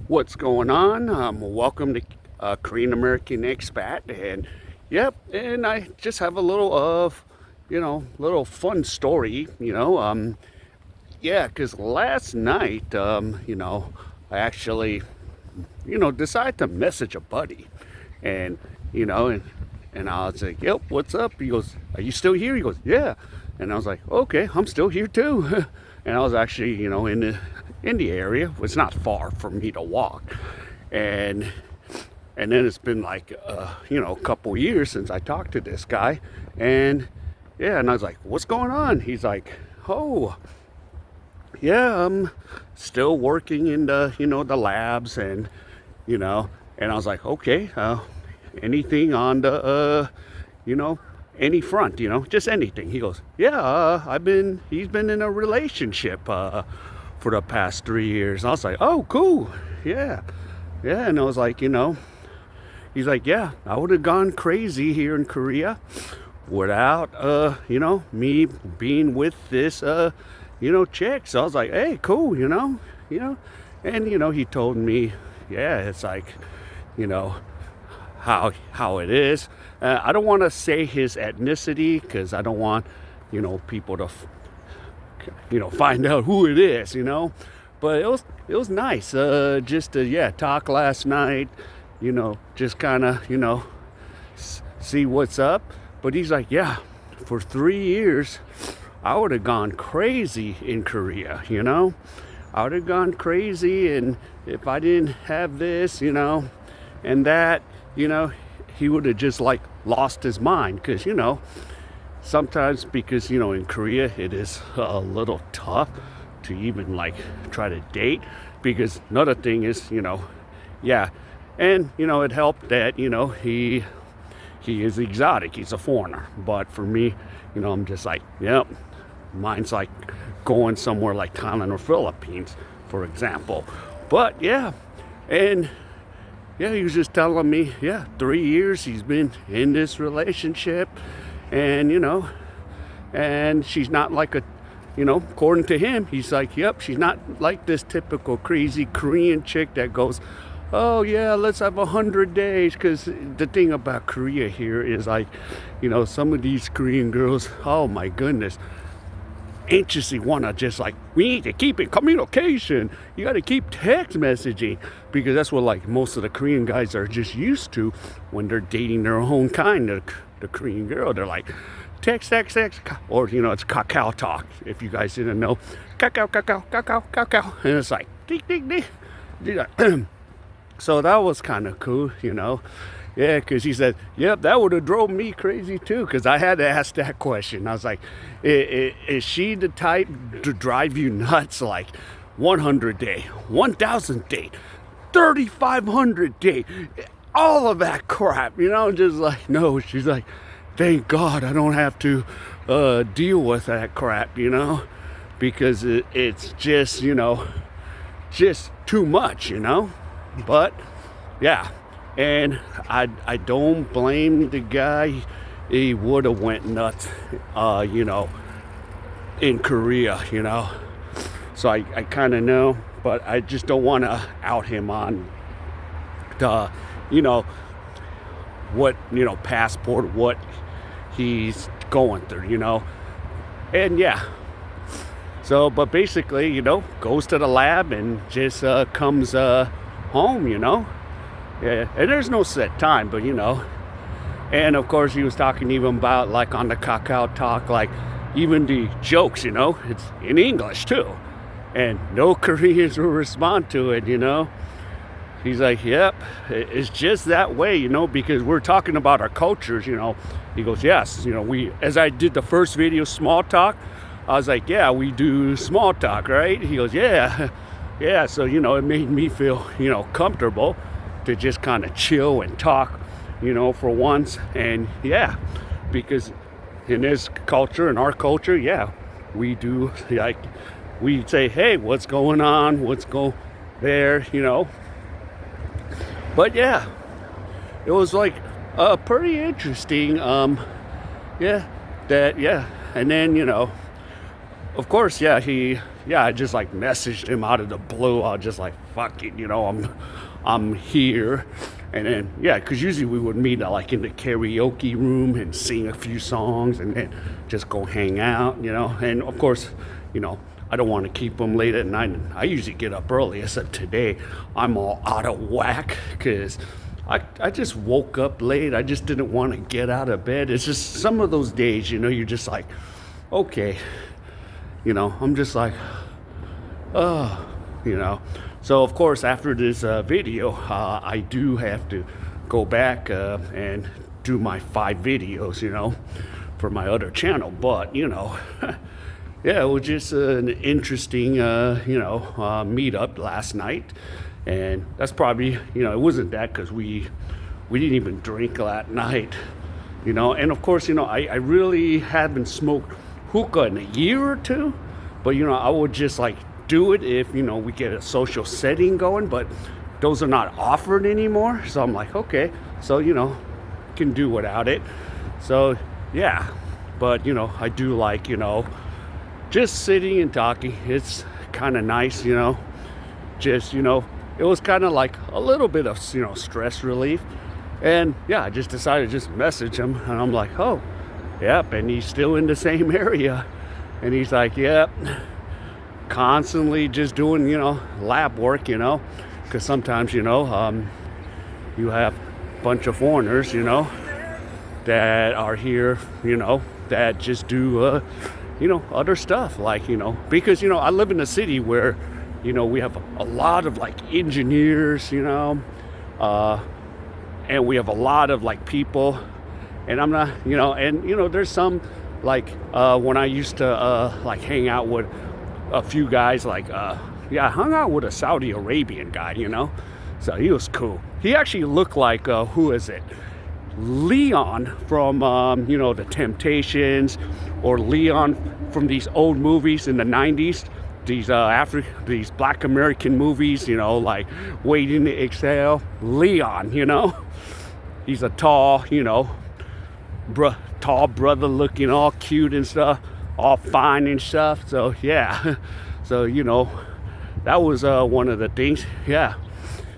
What's going on? Welcome to Korean American Expat, and yep, and I just have a little fun story, yeah, because last night, I actually, decided to message a buddy, and and I was like, "Yep, what's up?" He goes, "Are you still here?" He goes, "Yeah," and I was like, "Okay, I'm still here too," and I was actually, in the area. It's not far for me to walk, and then it's been like a couple years since I talked to this guy, and yeah, and I was like, "What's going on?" He's like, "Oh, yeah, I'm still working in the labs, and you know," and I was like, "Okay, anything on the you know any front, just anything." He goes, "Yeah, he's been in a relationship for the past 3 years." I was like, "Oh, cool, yeah, yeah." And I was like, he's like, "Yeah, I would have gone crazy here in Korea without me being with this chick." So I was like, "Hey, cool, you know," and he told me, yeah, it's like, you know how it is. I don't want to say his ethnicity because I don't want people to find out who it is, but it was nice just to, yeah, talk last night, just kind of see what's up. But he's like, "Yeah, for 3 years I would have gone crazy in Korea, I would have gone crazy, and if I didn't have this, and that, he would have just like lost his mind, because sometimes, because in Korea it is a little tough to even like try to date, because another thing is, yeah, and it helped that he is exotic, he's a foreigner. But for me, I'm just like, yep, mine's like going somewhere like Thailand or Philippines, for example. But yeah, and yeah, he was just telling me, yeah, 3 years he's been in this relationship, and and she's not like according to him, he's like, yep, she's not like this typical crazy Korean chick that goes, "Oh yeah, let's have 100 days," because the thing about Korea here is like, some of these Korean girls, oh my goodness, anxiously want to just like, we need to keep in communication, you got to keep text messaging, because that's what like most of the Korean guys are just used to when they're dating their own kind of the Korean girl. They're like, text, or it's Kakao talk, if you guys didn't know. Kakao, and it's like ding ding ding. So that was kind of cool, yeah, because he said, "Yep, that would have drove me crazy too," because I had to ask that question. I was like, is she the type to drive you nuts, like 100 day, 1,000 day, 3,500 day, all of that crap, just like, no. She's like, "Thank God I don't have to deal with that crap, because it's just, just too much, But yeah, and I don't blame the guy. He would have went nuts, in Korea, So I kind of know, but I just don't want to out him on the, what, passport, what he's going through, And yeah, so, but basically, goes to the lab and just comes home, Yeah, and there's no set time, but and of course he was talking even about like on the Kakao talk, like even the jokes, it's in English too, and no Koreans will respond to it, He's like, "Yep, it's just that way, because we're talking about our cultures, He goes, "Yes, we," as I did the first video, small talk, I was like, "Yeah, we do small talk, right?" He goes, "Yeah." Yeah, so it made me feel comfortable to just kind of chill and talk, for once. And yeah, because in this culture, in our culture, yeah, we do, like, we say, "Hey, what's going on? What's go there?" But yeah, it was like pretty interesting. Yeah, that, yeah, and then of course, yeah, I just like messaged him out of the blue. I was just like, fuck it, I'm here. And then, yeah, because usually we would meet like in the karaoke room and sing a few songs and then just go hang out, And of course, I don't want to keep him late at night. I usually get up early, except today I'm all out of whack because I just woke up late. I just didn't want to get out of bed. It's just some of those days, you're just like, okay, I'm just like, oh, So, of course, after this video, I do have to go back and do my 5 videos, for my other channel. But, yeah, it was just an interesting, meetup last night. And that's probably, it wasn't that because we didn't even drink that night, And, of course, I really haven't smoked hookah in a year or two. But, I would just like do it if, we get a social setting going. But those are not offered anymore. So I'm like, okay, so, can do without it. So, yeah. But, I do like, just sitting and talking. It's kind of nice, just, it was kind of like a little bit of, stress relief. And yeah, I just decided to just message him. And I'm like, oh, yep. And he's still in the same area. And he's like, yep. Constantly just doing, lab work, because sometimes, you have a bunch of foreigners, that are here, that just do, other stuff like, because, I live in a city where, we have a lot of like engineers, and we have a lot of like people, and I'm not, and, there's some like, when I used to, like hang out with a few guys, like, I hung out with a Saudi Arabian guy, so he was cool. He actually looked like, who is it? Leon from, The Temptations, or Leon from these old movies in the 90s. These Black American movies, like Waiting to Exhale. Leon, he's a tall, tall brother looking all cute and stuff, all fine and stuff. So yeah, so that was one of the things. Yeah,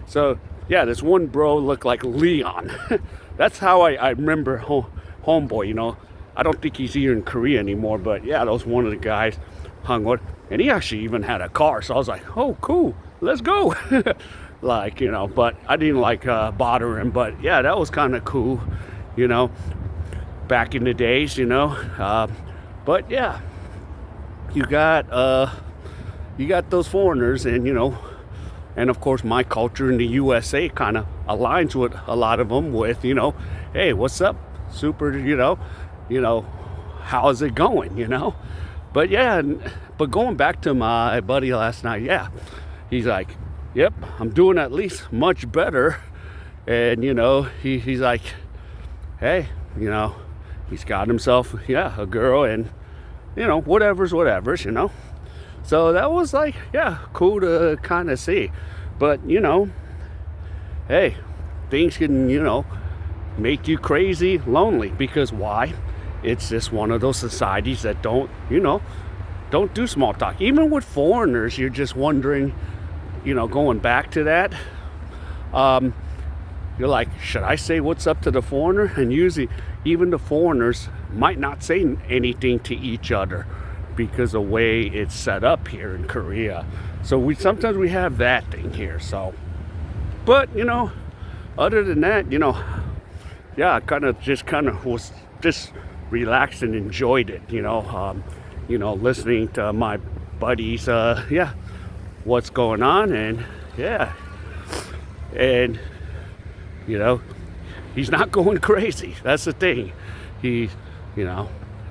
so yeah, this one bro looked like Leon. That's how I remember homeboy. I don't think he's here in Korea anymore, but yeah, that was one of the guys hung with. And he actually even had a car, so I was like, oh, cool, let's go. Like, but I didn't like bother him. But yeah, that was kind of cool, back in the days, but yeah, you got those foreigners, and and of course my culture in the USA kind of aligns with a lot of them with, hey, what's up, super, how's it going, but yeah, but going back to my buddy last night, yeah, he's like, yep, I'm doing at least much better. And he's like, hey, he's got himself, a girl, and whatever's, so that was like, yeah, cool to kind of see. But hey, things can make you crazy lonely, because why? It's just one of those societies that don't do small talk. Even with foreigners, you're just wondering, going back to that, you're like, should I say what's up to the foreigner? And usually even the foreigners might not say anything to each other because of the way it's set up here in Korea. So sometimes we have that thing here. So, but other than that, yeah, I kind of was just relaxed and enjoyed it, listening to my buddies, what's going on, and yeah, and he's not going crazy. That's the thing. He,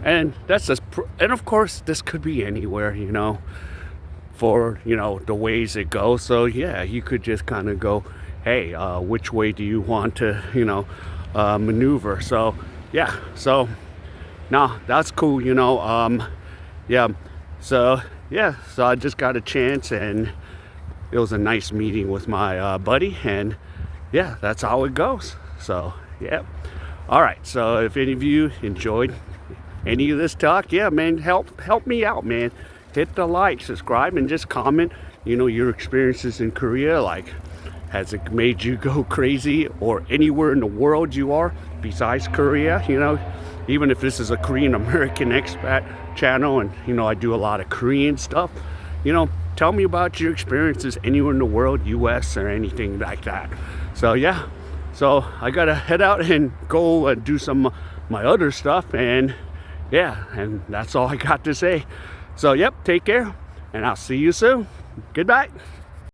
and that's just, and of course this could be anywhere, for the ways it goes. So yeah, you could just kind of go, hey, which way do you want to maneuver? So yeah, so no, that's cool, yeah, so yeah, so I just got a chance, and it was a nice meeting with my buddy, and yeah, that's how it goes. So yeah, all right, so if any of you enjoyed any of this talk, yeah, man, help me out, man, hit the like, subscribe, and just comment, your experiences in Korea. Like, has it made you go crazy, or anywhere in the world you are besides Korea? Even if this is a Korean American expat channel, and I do a lot of Korean stuff, tell me about your experiences anywhere in the world, US or anything like that. So yeah, so I gotta head out and go and do some my other stuff, and yeah, and that's all I got to say. So yep, take care, and I'll see you soon. Goodbye.